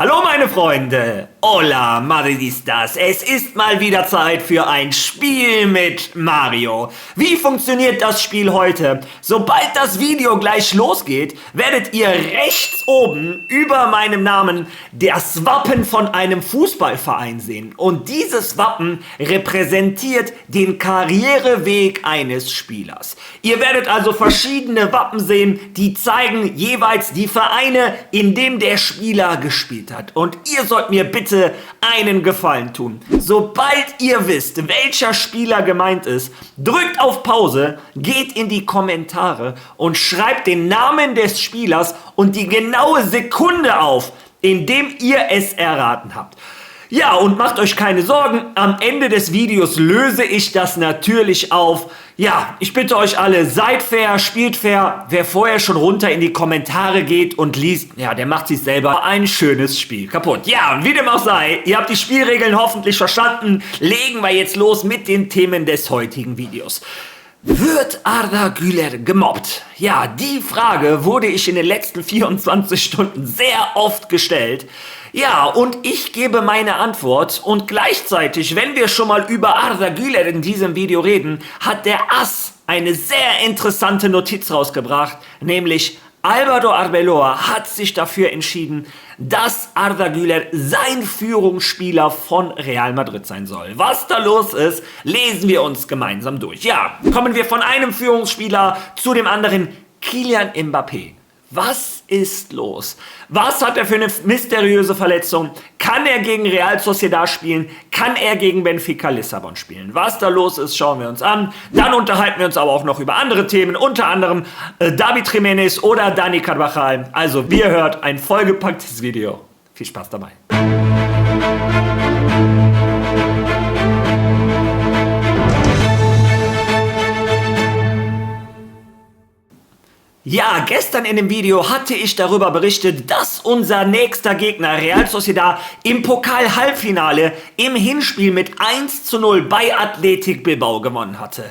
Hallo meine Freunde, hola Madridistas, es ist mal wieder Zeit für ein Spiel mit Mario. Wie funktioniert das Spiel heute? Sobald das Video gleich losgeht, werdet ihr rechts oben über meinem Namen das Wappen von einem Fußballverein sehen. Und dieses Wappen repräsentiert den Karriereweg eines Spielers. Ihr werdet also verschiedene Wappen sehen, die zeigen jeweils die Vereine, in dem der Spieler gespielt hat. Und ihr sollt mir bitte einen Gefallen tun. Sobald ihr wisst, welcher Spieler gemeint ist, drückt auf Pause, geht in die Kommentare und schreibt den Namen des Spielers und die genaue Sekunde auf, in dem ihr es erraten habt. Ja, und macht euch keine Sorgen, am Ende des Videos löse ich das natürlich auf. Ja, ich bitte euch alle, seid fair, spielt fair. Wer vorher schon runter in die Kommentare geht und liest, ja, der macht sich selber ein schönes Spiel kaputt. Ja, wie dem auch sei, ihr habt die Spielregeln hoffentlich verstanden. Legen wir jetzt los mit den Themen des heutigen Videos. Wird Arda Güler gemobbt? Ja, die Frage wurde ich in den letzten 24 Stunden sehr oft gestellt. Ja, und ich gebe meine Antwort und gleichzeitig, wenn wir schon mal über Arda Güler in diesem Video reden, hat der Ass eine sehr interessante Notiz rausgebracht, nämlich Álvaro Arbeloa hat sich dafür entschieden, dass Arda Güler sein Führungsspieler von Real Madrid sein soll. Was da los ist, lesen wir uns gemeinsam durch. Ja, kommen wir von einem Führungsspieler zu dem anderen, Kylian Mbappé. Was ist los? Was hat er für eine mysteriöse Verletzung? Kann er gegen Real Sociedad spielen? Kann er gegen Benfica Lissabon spielen? Was da los ist, schauen wir uns an. Dann unterhalten wir uns aber auch noch über andere Themen, unter anderem David Jiménez oder Dani Carvajal. Also, wie ihr hört, ein vollgepacktes Video. Viel Spaß dabei. Ja, gestern in dem Video hatte ich darüber berichtet, dass unser nächster Gegner Real Sociedad im Pokal-Halbfinale im Hinspiel mit 1:0 bei Athletic Bilbao gewonnen hatte.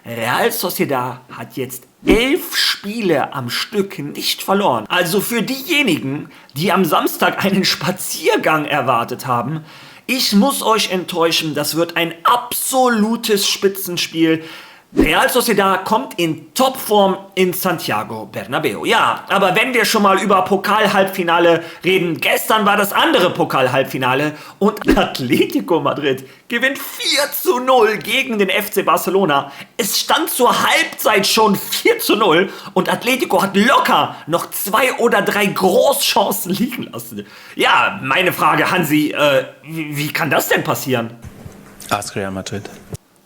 Real Sociedad hat jetzt 11 Spiele am Stück nicht verloren. Also für diejenigen, die am Samstag einen Spaziergang erwartet haben, ich muss euch enttäuschen, das wird ein absolutes Spitzenspiel. Real Sociedad kommt in Topform in Santiago Bernabéu. Ja, aber wenn wir schon mal über Pokal-Halbfinale reden, gestern war das andere Pokal-Halbfinale und Atletico Madrid gewinnt 4:0 gegen den FC Barcelona. Es stand zur Halbzeit schon 4:0 und Atletico hat locker noch 2 oder 3 Großchancen liegen lassen. Ja, meine Frage, Hansi, wie kann das denn passieren? Ask Real Madrid.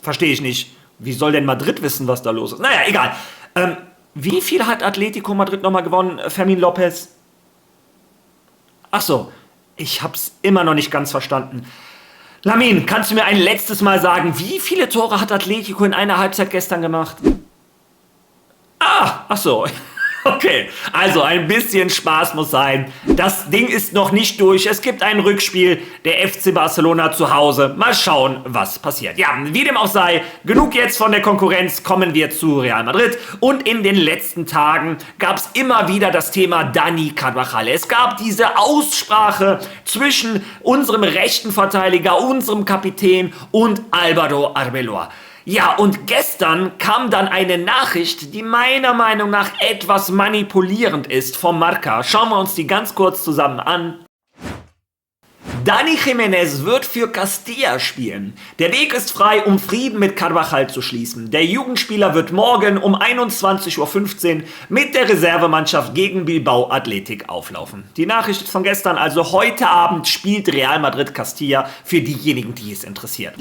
Verstehe ich nicht. Wie soll denn Madrid wissen, was da los ist? Naja, egal. Wie viel hat Atletico Madrid nochmal gewonnen, Fermin Lopez? Ach so, ich hab's immer noch nicht ganz verstanden. Lamin, kannst du mir ein letztes Mal sagen, wie viele Tore hat Atletico in einer Halbzeit gestern gemacht? Ach so. Okay, also ein bisschen Spaß muss sein. Das Ding ist noch nicht durch. Es gibt ein Rückspiel der FC Barcelona zu Hause. Mal schauen, was passiert. Ja, wie dem auch sei, genug jetzt von der Konkurrenz. Kommen wir zu Real Madrid. Und in den letzten Tagen gab es immer wieder das Thema Dani Carvajal. Es gab diese Aussprache zwischen unserem rechten Verteidiger, unserem Kapitän und Álvaro Arbeloa. Ja, und gestern kam dann eine Nachricht, die meiner Meinung nach etwas manipulierend ist vom Marca. Schauen wir uns die ganz kurz zusammen an. Dani Jiménez wird für Castilla spielen. Der Weg ist frei, um Frieden mit Carvajal zu schließen. Der Jugendspieler wird morgen um 21:15 Uhr mit der Reservemannschaft gegen Bilbao Athletic auflaufen. Die Nachricht ist von gestern, also heute Abend spielt Real Madrid Castilla, für diejenigen, die es interessiert.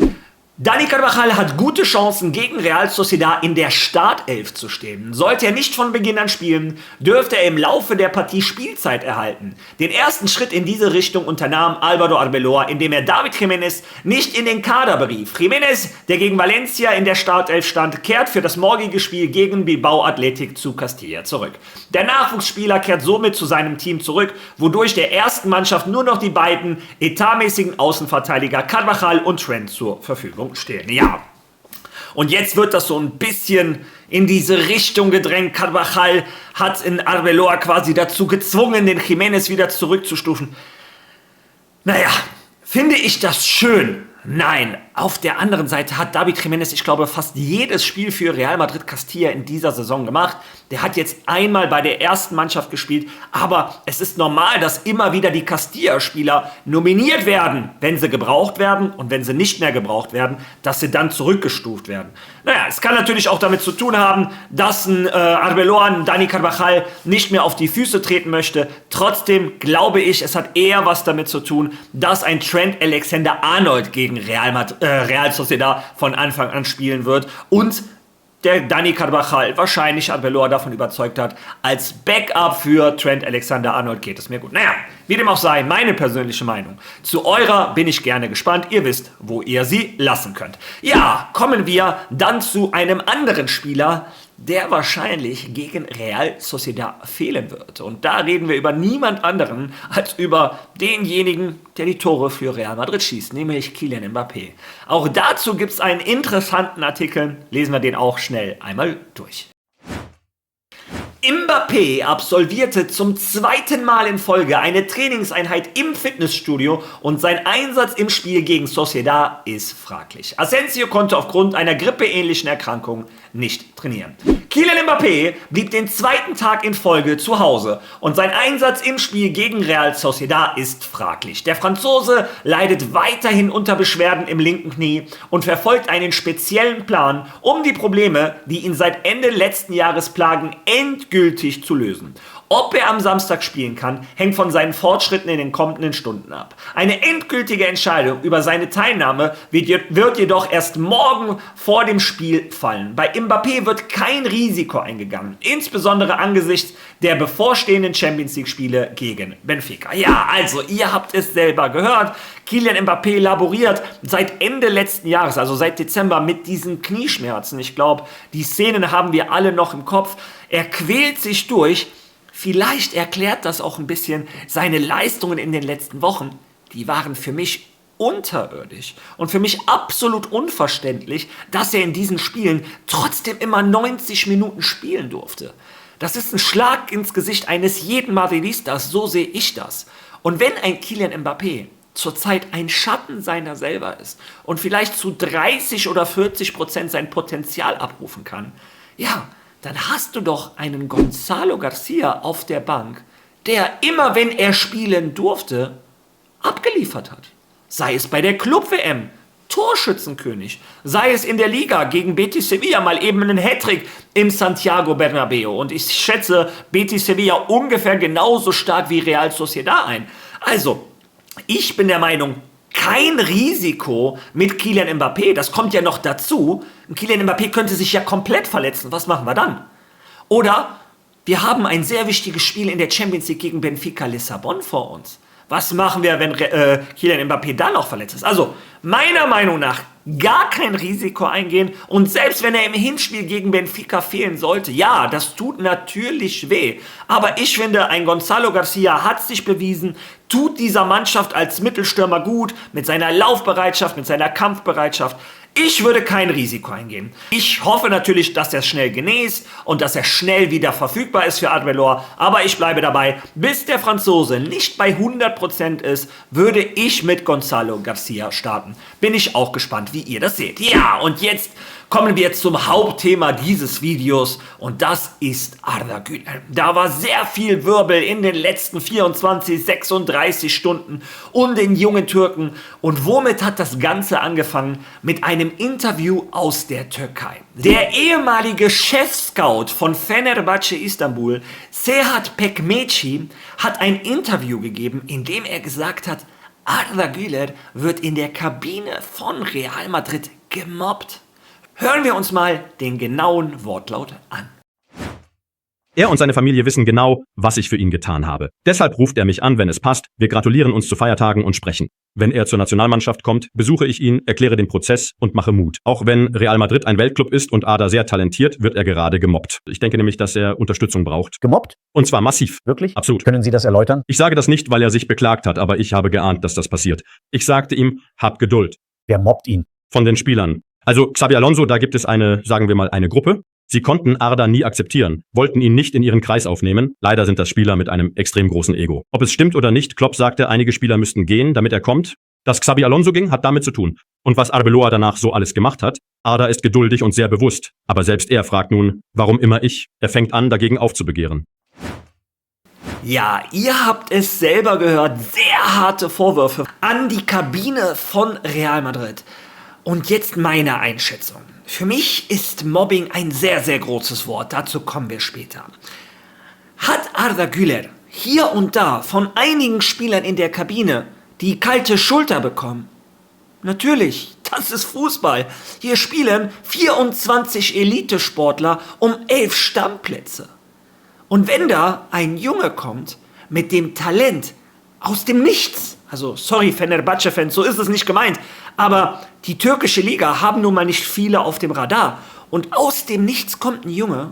Dani Carvajal hat gute Chancen, gegen Real Sociedad in der Startelf zu stehen. Sollte er nicht von Beginn an spielen, dürfte er im Laufe der Partie Spielzeit erhalten. Den ersten Schritt in diese Richtung unternahm Álvaro Arbeloa, indem er David Jiménez nicht in den Kader berief. Jiménez, der gegen Valencia in der Startelf stand, kehrt für das morgige Spiel gegen Bilbao Athletic zu Castilla zurück. Der Nachwuchsspieler kehrt somit zu seinem Team zurück, wodurch der ersten Mannschaft nur noch die beiden etatmäßigen Außenverteidiger Carvajal und Trent zur Verfügung stehen. Ja, und jetzt wird das so ein bisschen in diese Richtung gedrängt. Carvajal hat in Arbeloa quasi dazu gezwungen, den Jiménez wieder zurückzustufen. Naja, finde ich das schön? Nein. Auf der anderen Seite hat David Jiménez, ich glaube, fast jedes Spiel für Real Madrid Castilla in dieser Saison gemacht. Der hat jetzt einmal bei der ersten Mannschaft gespielt, aber es ist normal, dass immer wieder die Castilla-Spieler nominiert werden, wenn sie gebraucht werden, und wenn sie nicht mehr gebraucht werden, dass sie dann zurückgestuft werden. Naja, es kann natürlich auch damit zu tun haben, dass ein Arbeloa, ein Dani Carvajal nicht mehr auf die Füße treten möchte. Trotzdem glaube ich, es hat eher was damit zu tun, dass ein Trent Alexander-Arnold gegen Real Sociedad von Anfang an spielen wird und der Dani Carvajal wahrscheinlich Arbeloa davon überzeugt hat, als Backup für Trent Alexander-Arnold geht es mir gut. Naja, wie dem auch sei, meine persönliche Meinung. Zu eurer bin ich gerne gespannt. Ihr wisst, wo ihr sie lassen könnt. Ja, kommen wir dann zu einem anderen Spieler, der wahrscheinlich gegen Real Sociedad fehlen wird. Und da reden wir über niemand anderen als über denjenigen, der die Tore für Real Madrid schießt, nämlich Kylian Mbappé. Auch dazu gibt es einen interessanten Artikel, lesen wir den auch schnell einmal durch. Mbappé absolvierte zum zweiten Mal in Folge eine Trainingseinheit im Fitnessstudio und sein Einsatz im Spiel gegen Sociedad ist fraglich. Asensio konnte aufgrund einer grippeähnlichen Erkrankung nicht trainieren. Kylian Mbappé blieb den zweiten Tag in Folge zu Hause und sein Einsatz im Spiel gegen Real Sociedad ist fraglich. Der Franzose leidet weiterhin unter Beschwerden im linken Knie und verfolgt einen speziellen Plan, um die Probleme, die ihn seit Ende letzten Jahres plagen, endgültig zu lösen. Ob er am Samstag spielen kann, hängt von seinen Fortschritten in den kommenden Stunden ab. Eine endgültige Entscheidung über seine Teilnahme wird jedoch erst morgen vor dem Spiel fallen. Bei Mbappé wird kein Risiko eingegangen, insbesondere angesichts der bevorstehenden Champions-League-Spiele gegen Benfica. Ja, also ihr habt es selber gehört, Kylian Mbappé laboriert seit Ende letzten Jahres, also seit Dezember, mit diesen Knieschmerzen. Ich glaube, die Szenen haben wir alle noch im Kopf. Er quält sich durch. Vielleicht erklärt das auch ein bisschen seine Leistungen in den letzten Wochen. Die waren für mich unterirdisch und für mich absolut unverständlich, dass er in diesen Spielen trotzdem immer 90 Minuten spielen durfte. Das ist ein Schlag ins Gesicht eines jeden Madridistas, so sehe ich das. Und wenn ein Kylian Mbappé zurzeit ein Schatten seiner selber ist und vielleicht zu 30 oder 40% sein Potenzial abrufen kann, ja, dann hast du doch einen Gonzalo Garcia auf der Bank, der immer, wenn er spielen durfte, abgeliefert hat. Sei es bei der Club-WM, Torschützenkönig, sei es in der Liga gegen Betis Sevilla, mal eben einen Hattrick im Santiago Bernabéu. Und ich schätze Betis Sevilla ungefähr genauso stark wie Real Sociedad ein. Also, ich bin der Meinung, kein Risiko mit Kylian Mbappé, das kommt ja noch dazu. Kylian Mbappé könnte sich ja komplett verletzen, was machen wir dann? Oder wir haben ein sehr wichtiges Spiel in der Champions League gegen Benfica Lissabon vor uns. Was machen wir, wenn Kylian Mbappé da noch verletzt ist? Also, meiner Meinung nach gar kein Risiko eingehen, und selbst wenn er im Hinspiel gegen Benfica fehlen sollte, ja, das tut natürlich weh. Aber ich finde, ein Gonzalo Garcia hat sich bewiesen, tut dieser Mannschaft als Mittelstürmer gut, mit seiner Laufbereitschaft, mit seiner Kampfbereitschaft. Ich würde kein Risiko eingehen. Ich hoffe natürlich, dass er schnell genesen und dass er schnell wieder verfügbar ist für Arbeloa. Aber ich bleibe dabei, bis der Franzose nicht bei 100% ist, würde ich mit Gonzalo Garcia starten. Bin ich auch gespannt, wie ihr das seht. Ja, und jetzt kommen wir zum Hauptthema dieses Videos, und das ist Arda Güler. Da war sehr viel Wirbel in den letzten 24, 36 Stunden um den jungen Türken. Und womit hat das Ganze angefangen? Mit einem Interview aus der Türkei. Der ehemalige Chefscout von Fenerbahce Istanbul, Serhat Pekmeci, hat ein Interview gegeben, in dem er gesagt hat, Arda Güler wird in der Kabine von Real Madrid gemobbt. Hören wir uns mal den genauen Wortlaut an. Er und seine Familie wissen genau, was ich für ihn getan habe. Deshalb ruft er mich an, wenn es passt. Wir gratulieren uns zu Feiertagen und sprechen. Wenn er zur Nationalmannschaft kommt, besuche ich ihn, erkläre den Prozess und mache Mut. Auch wenn Real Madrid ein Weltclub ist und Arda sehr talentiert, wird er gerade gemobbt. Ich denke nämlich, dass er Unterstützung braucht. Gemobbt? Und zwar massiv. Wirklich? Absolut. Können Sie das erläutern? Ich sage das nicht, weil er sich beklagt hat, aber ich habe geahnt, dass das passiert. Ich sagte ihm, hab Geduld. Wer mobbt ihn? Von den Spielern. Also Xabi Alonso, da gibt es eine, sagen wir mal, eine Gruppe. Sie konnten Arda nie akzeptieren, wollten ihn nicht in ihren Kreis aufnehmen. Leider sind das Spieler mit einem extrem großen Ego. Ob es stimmt oder nicht, Klopp sagte, einige Spieler müssten gehen, damit er kommt. Dass Xabi Alonso ging, hat damit zu tun. Und was Arbeloa danach so alles gemacht hat, Arda ist geduldig und sehr bewusst. Aber selbst er fragt nun, warum immer ich? Er fängt an, dagegen aufzubegehren. Ja, ihr habt es selber gehört, sehr harte Vorwürfe an die Kabine von Real Madrid. Und jetzt meine Einschätzung. Für mich ist Mobbing ein sehr, sehr großes Wort, dazu kommen wir später. Hat Arda Güler hier und da von einigen Spielern in der Kabine die kalte Schulter bekommen? Natürlich, das ist Fußball. Hier spielen 24 Elitesportler um 11 Stammplätze. Und wenn da ein Junge kommt mit dem Talent aus dem Nichts, also sorry Fenerbahce-Fans, so ist es nicht gemeint, aber die türkische Liga haben nun mal nicht viele auf dem Radar. Und aus dem Nichts kommt ein Junge,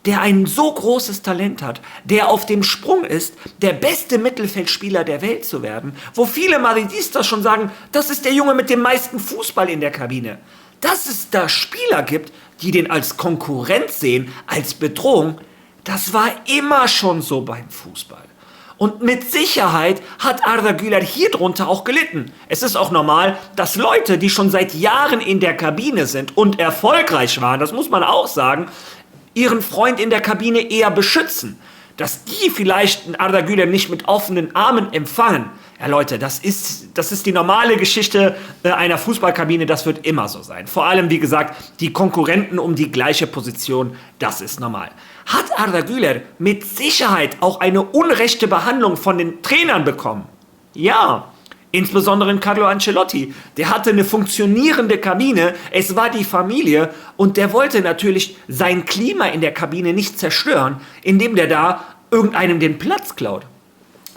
der ein so großes Talent hat, der auf dem Sprung ist, der beste Mittelfeldspieler der Welt zu werden, wo viele Madridistas schon sagen, das ist der Junge mit dem meisten Fußball in der Kabine. Dass es da Spieler gibt, die den als Konkurrent sehen, als Bedrohung, das war immer schon so beim Fußball. Und mit Sicherheit hat Arda Güler hier drunter auch gelitten. Es ist auch normal, dass Leute, die schon seit Jahren in der Kabine sind und erfolgreich waren, das muss man auch sagen, ihren Freund in der Kabine eher beschützen. Dass die vielleicht einen Arda Güler nicht mit offenen Armen empfangen. Ja Leute, das ist die normale Geschichte einer Fußballkabine, das wird immer so sein. Vor allem, wie gesagt, die Konkurrenten um die gleiche Position, das ist normal. Hat Arda Güler mit Sicherheit auch eine unrechte Behandlung von den Trainern bekommen? Ja, insbesondere in Carlo Ancelotti. Der hatte eine funktionierende Kabine, es war die Familie und der wollte natürlich sein Klima in der Kabine nicht zerstören, indem der da irgendeinem den Platz klaut.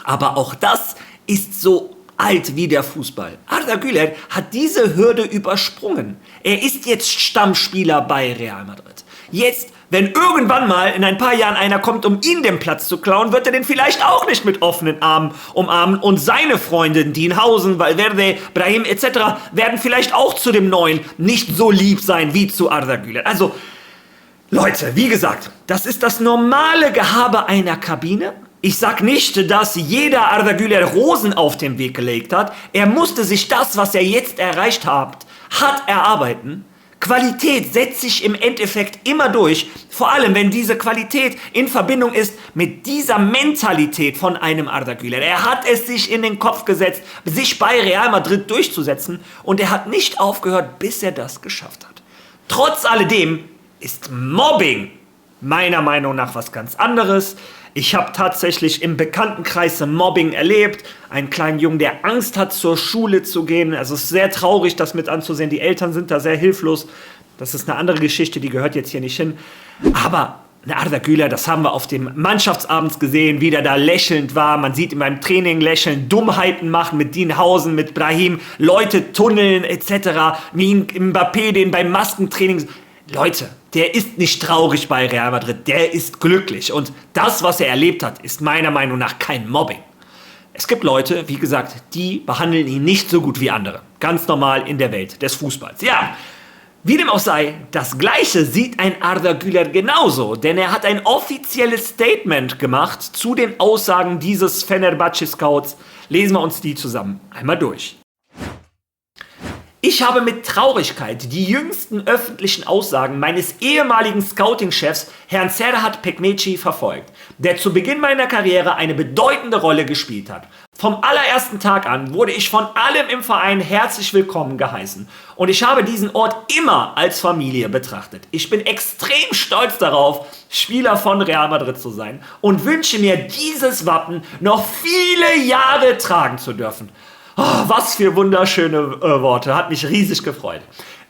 Aber auch das ist so alt wie der Fußball. Arda Güler hat diese Hürde übersprungen. Er ist jetzt Stammspieler bei Real Madrid. Jetzt, wenn irgendwann mal in ein paar Jahren einer kommt, um ihn den Platz zu klauen, wird er den vielleicht auch nicht mit offenen Armen umarmen. Und seine Freunde, Dienhausen, Valverde, Brahim etc. werden vielleicht auch zu dem Neuen nicht so lieb sein wie zu Arda Güler. Also, Leute, wie gesagt, das ist das normale Gehabe einer Kabine. Ich sag nicht, dass jeder Arda Güler Rosen auf den Weg gelegt hat. Er musste sich das, was er jetzt erreicht hat, hart erarbeiten. Qualität setzt sich im Endeffekt immer durch, vor allem wenn diese Qualität in Verbindung ist mit dieser Mentalität von einem Arda Güler. Er hat es sich in den Kopf gesetzt, sich bei Real Madrid durchzusetzen und er hat nicht aufgehört, bis er das geschafft hat. Trotz alledem ist Mobbing meiner Meinung nach was ganz anderes. Ich habe tatsächlich im Bekanntenkreis Mobbing erlebt. Einen kleinen Jungen, der Angst hat, zur Schule zu gehen. Also es ist sehr traurig, das mit anzusehen. Die Eltern sind da sehr hilflos. Das ist eine andere Geschichte, die gehört jetzt hier nicht hin. Aber Arda Güler, das haben wir auf dem Mannschaftsabend gesehen, wie der da lächelnd war. Man sieht ihn beim Training lächeln, Dummheiten machen mit Dienhausen, mit Brahim, Leute tunneln etc. Wie Mbappé, den beim Maskentraining... Leute, der ist nicht traurig bei Real Madrid, der ist glücklich. Und das, was er erlebt hat, ist meiner Meinung nach kein Mobbing. Es gibt Leute, wie gesagt, die behandeln ihn nicht so gut wie andere. Ganz normal in der Welt des Fußballs. Ja, wie dem auch sei, das Gleiche sieht ein Arda Güler genauso. Denn er hat ein offizielles Statement gemacht zu den Aussagen dieses Fenerbahce-Scouts. Lesen wir uns die zusammen einmal durch. Ich habe mit Traurigkeit die jüngsten öffentlichen Aussagen meines ehemaligen Scouting-Chefs, Herrn Serhat Pekmeci, verfolgt, der zu Beginn meiner Karriere eine bedeutende Rolle gespielt hat. Vom allerersten Tag an wurde ich von allem im Verein herzlich willkommen geheißen und ich habe diesen Ort immer als Familie betrachtet. Ich bin extrem stolz darauf, Spieler von Real Madrid zu sein und wünsche mir, dieses Wappen noch viele Jahre tragen zu dürfen. Oh, was für wunderschöne Worte, hat mich riesig gefreut.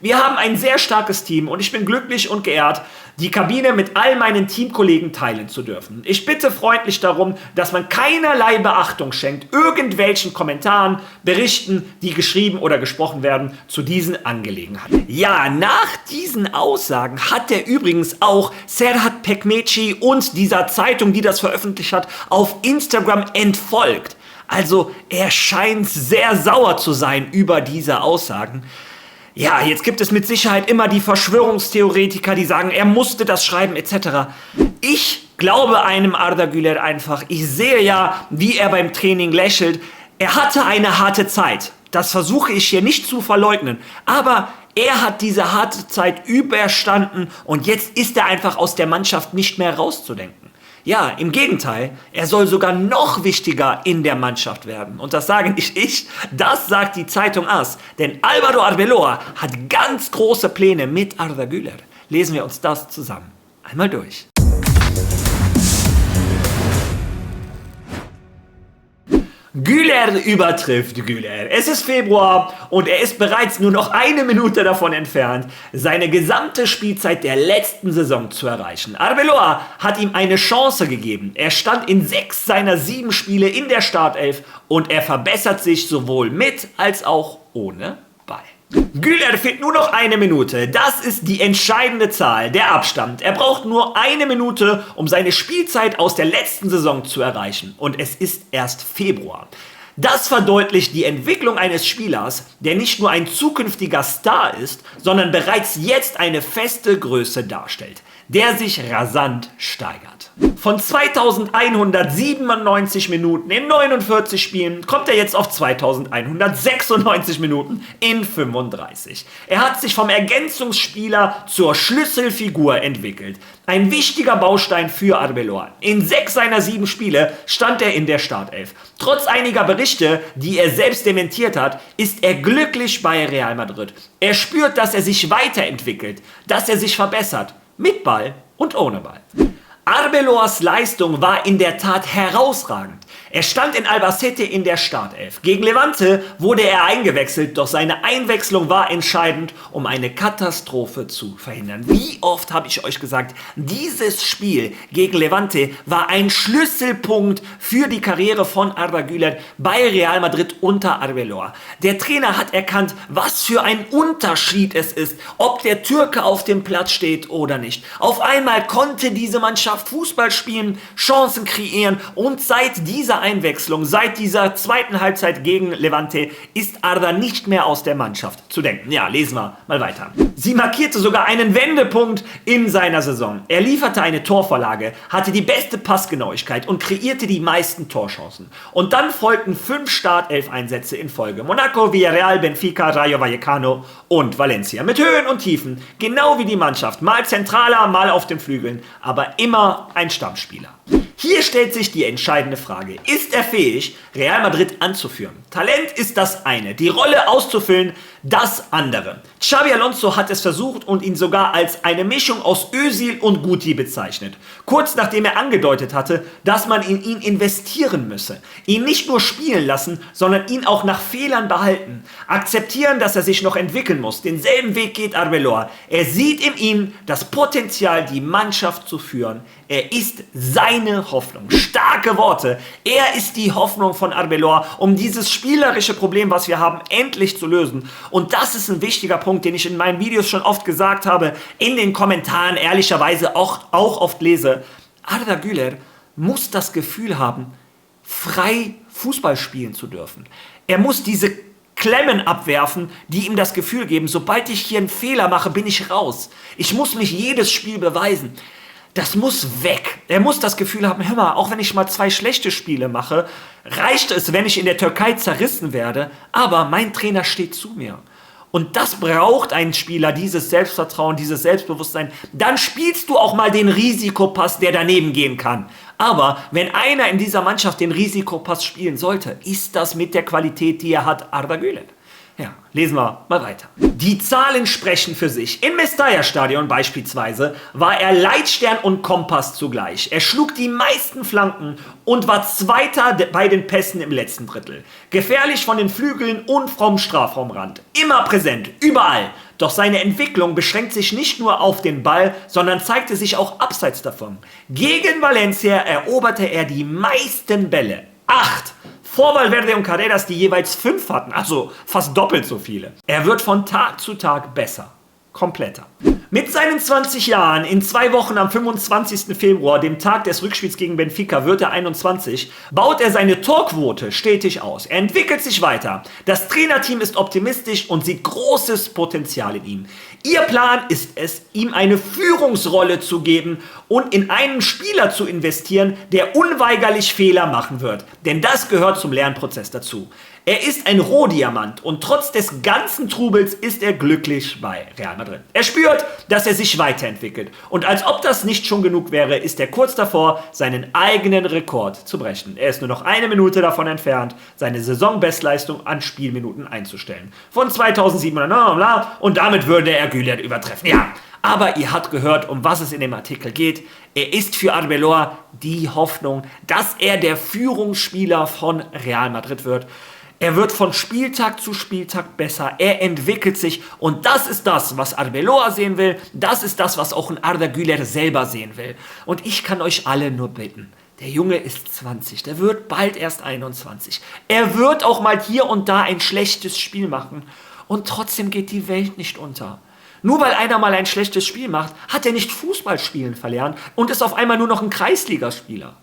Wir haben ein sehr starkes Team und ich bin glücklich und geehrt, die Kabine mit all meinen Teamkollegen teilen zu dürfen. Ich bitte freundlich darum, dass man keinerlei Beachtung schenkt irgendwelchen Kommentaren, Berichten, die geschrieben oder gesprochen werden, zu diesen Angelegenheiten. Ja, nach diesen Aussagen hat er übrigens auch Serhat Pekmeci und dieser Zeitung, die das veröffentlicht hat, auf Instagram entfolgt. Also er scheint sehr sauer zu sein über diese Aussagen. Ja, jetzt gibt es mit Sicherheit immer die Verschwörungstheoretiker, die sagen, er musste das schreiben etc. Ich glaube einem Arda Güler einfach. Ich sehe ja, wie er beim Training lächelt. Er hatte eine harte Zeit. Das versuche ich hier nicht zu verleugnen. Aber er hat diese harte Zeit überstanden und jetzt ist er einfach aus der Mannschaft nicht mehr rauszudenken. Ja, im Gegenteil, er soll sogar noch wichtiger in der Mannschaft werden. Und das sage nicht ich, das sagt die Zeitung AS. Denn Álvaro Arbeloa hat ganz große Pläne mit Arda Güler. Lesen wir uns das zusammen einmal durch. Güler übertrifft Güler. Es ist Februar und er ist bereits nur noch eine Minute davon entfernt, seine gesamte Spielzeit der letzten Saison zu erreichen. Arbeloa hat ihm eine Chance gegeben. Er stand in 6 seiner 7 Spiele in der Startelf und er verbessert sich sowohl mit als auch ohne Ball. Güler fehlt nur noch eine Minute. Das ist die entscheidende Zahl, der Abstand. Er braucht nur eine Minute, um seine Spielzeit aus der letzten Saison zu erreichen. Und es ist erst Februar. Das verdeutlicht die Entwicklung eines Spielers, der nicht nur ein zukünftiger Star ist, sondern bereits jetzt eine feste Größe darstellt, der sich rasant steigert. Von 2197 Minuten in 49 Spielen kommt er jetzt auf 2196 Minuten in 35. Er hat sich vom Ergänzungsspieler zur Schlüsselfigur entwickelt. Ein wichtiger Baustein für Arbeloa. In 6 seiner 7 Spiele stand er in der Startelf. Trotz einiger Berichte, die er selbst dementiert hat, ist er glücklich bei Real Madrid. Er spürt, dass er sich weiterentwickelt, dass er sich verbessert. Mit Ball und ohne Ball. Arbeloas Leistung war in der Tat herausragend. Er stand in Albacete in der Startelf. Gegen Levante wurde er eingewechselt, doch seine Einwechslung war entscheidend, um eine Katastrophe zu verhindern. Wie oft habe ich euch gesagt, dieses Spiel gegen Levante war ein Schlüsselpunkt für die Karriere von Arda Güler bei Real Madrid unter Arbeloa. Der Trainer hat erkannt, was für ein Unterschied es ist, ob der Türke auf dem Platz steht oder nicht. Auf einmal konnte diese Mannschaft Fußball spielen, Chancen kreieren und seit dieser Einwechslung, seit dieser zweiten Halbzeit gegen Levante ist Arda nicht mehr aus der Mannschaft zu denken. Ja, lesen wir mal weiter. Sie markierte sogar einen Wendepunkt in seiner Saison. Er lieferte eine Torvorlage, hatte die beste Passgenauigkeit und kreierte die meisten Torchancen. Und dann folgten 5 Startelf-Einsätze in Folge. Monaco, Villarreal, Benfica, Rayo Vallecano und Valencia. Mit Höhen und Tiefen, genau wie die Mannschaft. Mal zentraler, mal auf den Flügeln, aber immer ein Stammspieler. Hier stellt sich die entscheidende Frage. Ist er fähig, Real Madrid anzuführen? Talent ist das eine, die Rolle auszufüllen das andere. Xabi Alonso hat es versucht und ihn sogar als eine Mischung aus Özil und Guti bezeichnet. Kurz nachdem er angedeutet hatte, dass man in ihn investieren müsse. Ihn nicht nur spielen lassen, sondern ihn auch nach Fehlern behalten. Akzeptieren, dass er sich noch entwickeln muss. Denselben Weg geht Arbeloa. Er sieht in ihm das Potenzial, die Mannschaft zu führen. Er ist seine Hoffnung. Starke Worte. Er ist die Hoffnung von Arbeloa, um dieses spielerische Problem, was wir haben, endlich zu lösen. Und das ist ein wichtiger Punkt, den ich in meinen Videos schon oft gesagt habe, in den Kommentaren ehrlicherweise auch oft lese. Arda Güler muss das Gefühl haben, frei Fußball spielen zu dürfen. Er muss diese Klemmen abwerfen, die ihm das Gefühl geben, sobald ich hier einen Fehler mache, bin ich raus. Ich muss mich jedes Spiel beweisen. Das muss weg. Er muss das Gefühl haben, hör mal, auch wenn ich mal 2 schlechte Spiele mache, reicht es, wenn ich in der Türkei zerrissen werde, aber mein Trainer steht zu mir. Und das braucht ein Spieler, dieses Selbstvertrauen, dieses Selbstbewusstsein. Dann spielst du auch mal den Risikopass, der daneben gehen kann. Aber wenn einer in dieser Mannschaft den Risikopass spielen sollte, ist das mit der Qualität, die er hat, Arda Güler. Ja, lesen wir mal weiter. Die Zahlen sprechen für sich. Im Mestalla-Stadion beispielsweise war er Leitstern und Kompass zugleich. Er schlug die meisten Flanken und war Zweiter bei den Pässen im letzten Drittel. Gefährlich von den Flügeln und vom Strafraumrand. Immer präsent, überall. Doch seine Entwicklung beschränkt sich nicht nur auf den Ball, sondern zeigte sich auch abseits davon. Gegen Valencia eroberte er die meisten Bälle. 8. Vor Valverde und Carreras, die jeweils 5 hatten, also fast doppelt so viele. Er wird von Tag zu Tag besser. Kompletter. Mit seinen 20 Jahren, in 2 Wochen am 25. Februar, dem Tag des Rückspiels gegen Benfica, wird er 21, baut er seine Torquote stetig aus. Er entwickelt sich weiter. Das Trainerteam ist optimistisch und sieht großes Potenzial in ihm. Ihr Plan ist es, ihm eine Führungsrolle zu geben und in einen Spieler zu investieren, der unweigerlich Fehler machen wird. Denn das gehört zum Lernprozess dazu. Er ist ein Rohdiamant und trotz des ganzen Trubels ist er glücklich bei Real Madrid. Er spürt, dass er sich weiterentwickelt. Und als ob das nicht schon genug wäre, ist er kurz davor, seinen eigenen Rekord zu brechen. Er ist nur noch 1 Minute davon entfernt, seine Saisonbestleistung an Spielminuten einzustellen. Von 2700 und damit würde er Güler übertreffen. Ja, aber ihr habt gehört, um was es in dem Artikel geht. Er ist für Arbeloa die Hoffnung, dass er der Führungsspieler von Real Madrid wird. Er wird von Spieltag zu Spieltag besser, er entwickelt sich und das ist das, was Arbeloa sehen will, das ist das, was auch ein Arda Güler selber sehen will. Und ich kann euch alle nur bitten, der Junge ist 20, der wird bald erst 21. Er wird auch mal hier und da ein schlechtes Spiel machen und trotzdem geht die Welt nicht unter. Nur weil einer mal ein schlechtes Spiel macht, hat er nicht Fußballspielen verlernt und ist auf einmal nur noch ein Kreisligaspieler.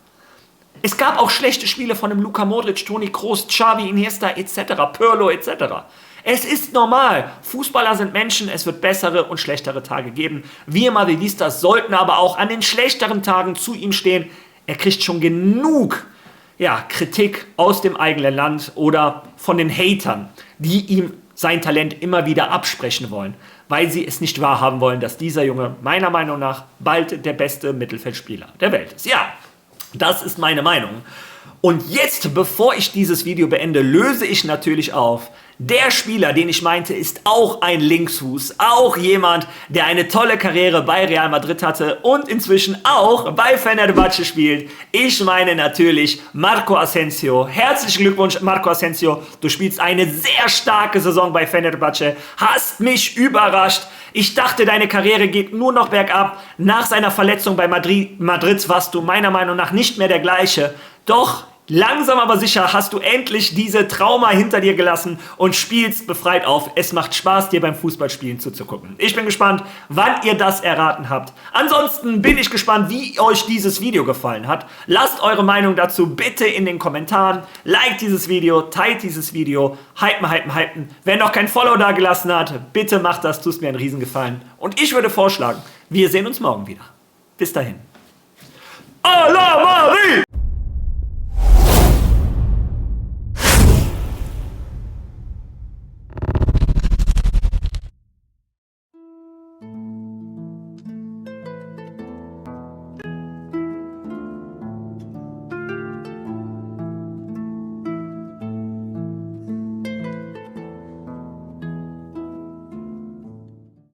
Es gab auch schlechte Spiele von dem Luka Modric, Toni Kroos, Xavi, Iniesta etc., Pirlo etc. Es ist normal. Fußballer sind Menschen, es wird bessere und schlechtere Tage geben. Wir Madridistas sollten aber auch an den schlechteren Tagen zu ihm stehen. Er kriegt schon genug Kritik aus dem eigenen Land oder von den Hatern, die ihm sein Talent immer wieder absprechen wollen, weil sie es nicht wahrhaben wollen, dass dieser Junge meiner Meinung nach bald der beste Mittelfeldspieler der Welt ist. Ja, das ist meine Meinung. Und jetzt, bevor ich dieses Video beende, löse ich natürlich auf. Der Spieler, den ich meinte, ist auch ein Linksfuß. Auch jemand, der eine tolle Karriere bei Real Madrid hatte und inzwischen auch bei Fenerbahce spielt. Ich meine natürlich Marco Asensio. Herzlichen Glückwunsch, Marco Asensio. Du spielst eine sehr starke Saison bei Fenerbahce. Hast mich überrascht. Ich dachte, deine Karriere geht nur noch bergab. Nach seiner Verletzung bei Madrid warst du meiner Meinung nach nicht mehr der gleiche. Doch langsam aber sicher hast du endlich diese Trauma hinter dir gelassen und spielst befreit auf. Es macht Spaß, dir beim Fußballspielen zuzugucken. Ich bin gespannt, wann ihr das erraten habt. Ansonsten bin ich gespannt, wie euch dieses Video gefallen hat. Lasst eure Meinung dazu bitte in den Kommentaren. Liked dieses Video, teilt dieses Video. Hypen. Wer noch kein Follow da gelassen hat, bitte macht das, tut mir einen Riesengefallen. Und ich würde vorschlagen, wir sehen uns morgen wieder. Bis dahin.